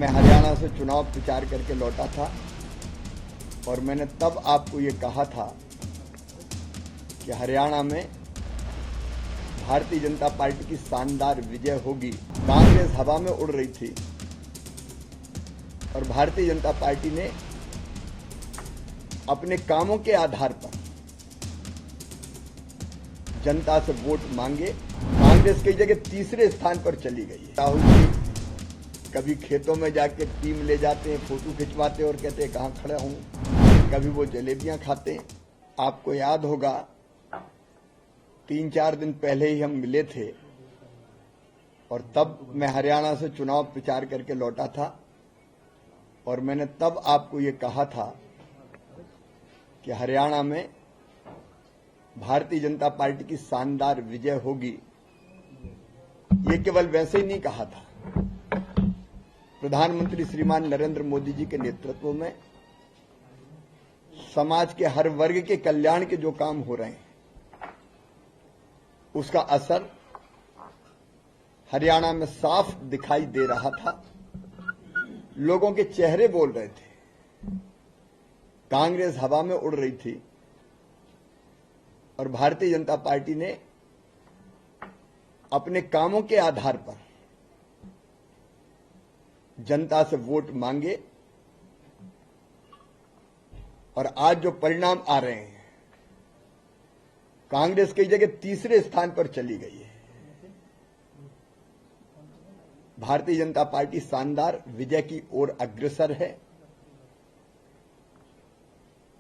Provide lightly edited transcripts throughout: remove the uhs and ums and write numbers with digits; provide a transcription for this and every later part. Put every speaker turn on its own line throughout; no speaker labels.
मैं हरियाणा से चुनाव प्रचार करके लौटा था और मैंने तब आपको ये कहा था कि हरियाणा में भारतीय जनता पार्टी की शानदार विजय होगी। कांग्रेस हवा में उड़ रही थी और भारतीय जनता पार्टी ने अपने कामों के आधार पर जनता से वोट मांगे। कांग्रेस कई जगह तीसरे स्थान पर चली गई है। राहुल जी कभी खेतों में जाके टीम ले जाते हैं, फोटो खिंचवाते और कहते हैं कहां खड़ा हूं। कभी वो जलेबियां खाते हैं। आपको याद होगा 3-4 दिन पहले ही हम मिले थे और तब मैं हरियाणा से चुनाव प्रचार करके लौटा था और मैंने तब आपको ये कहा था कि हरियाणा में भारतीय जनता पार्टी की शानदार विजय होगी। ये केवल वैसे ही नहीं कहा था। प्रधानमंत्री श्रीमान नरेंद्र मोदी जी के नेतृत्व में समाज के हर वर्ग के कल्याण के जो काम हो रहे हैं उसका असर हरियाणा में साफ दिखाई दे रहा था। लोगों के चेहरे बोल रहे थे। कांग्रेस हवा में उड़ रही थी और भारतीय जनता पार्टी ने अपने कामों के आधार पर जनता से वोट मांगे और आज जो परिणाम आ रहे हैं, कांग्रेस कई जगह तीसरे स्थान पर चली गई है। भारतीय जनता पार्टी शानदार विजय की ओर अग्रसर है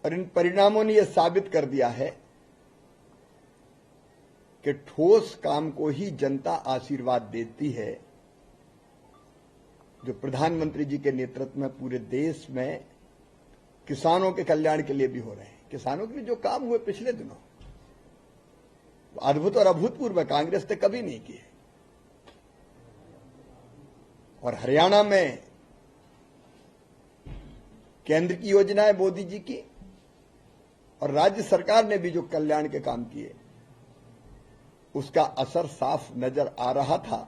और इन परिणामों ने यह साबित कर दिया है कि ठोस काम को ही जनता आशीर्वाद देती है। जो प्रधानमंत्री जी के नेतृत्व में पूरे देश में किसानों के कल्याण के लिए भी हो रहे हैं। किसानों के लिए जो काम हुए पिछले दिनों अद्भुत और अभूतपूर्व कांग्रेस ने कभी नहीं किए। और हरियाणा में केंद्र की योजनाएं मोदी जी की और राज्य सरकार ने भी जो कल्याण के काम किए उसका असर साफ नजर आ रहा था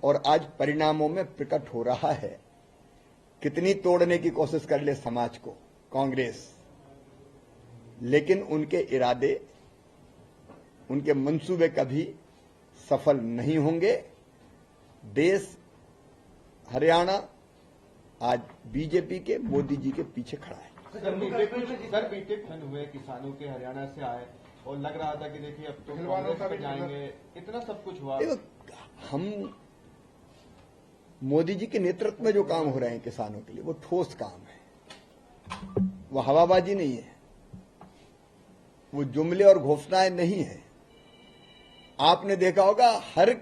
और आज परिणामों में प्रकट हो रहा है। कितनी तोड़ने की कोशिश कर ले समाज को कांग्रेस, लेकिन उनके इरादे, उनके मंसूबे कभी सफल नहीं होंगे। देश, हरियाणा आज बीजेपी के, मोदी जी के पीछे खड़ा है।
सर बीते खंड हुए किसानों के हरियाणा से आए और लग रहा था कि देखिए अब तो कांग्रेस में जाएंगे, इतना सब कुछ हुआ।
हम मोदी जी के नेतृत्व में जो काम हो रहे हैं किसानों के लिए वो ठोस काम है, वो हवाबाजी नहीं है, वो जुमले और घोषणाएं नहीं है। आपने देखा होगा हर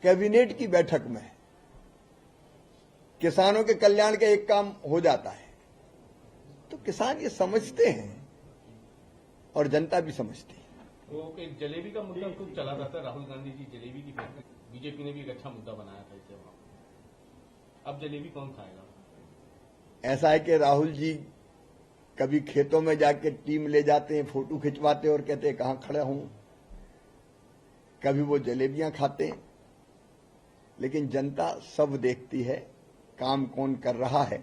कैबिनेट की बैठक में किसानों के कल्याण का एक काम हो जाता है। तो किसान ये समझते हैं और जनता भी समझती है।
वो एक जलेबी का मुद्दा खूब चला था राहुल गांधी जी जलेबी की फैक्ट्री, बीजेपी ने भी एक अच्छा मुद्दा बनाया था इसे। अब जलेबी कौन खाएगा?
ऐसा है कि राहुल जी कभी खेतों में जाके टीम ले जाते हैं, फोटो खिंचवाते और कहते हैं कहां खड़ा हूं। कभी वो जलेबियां खाते हैं, लेकिन जनता सब देखती है काम कौन कर रहा है।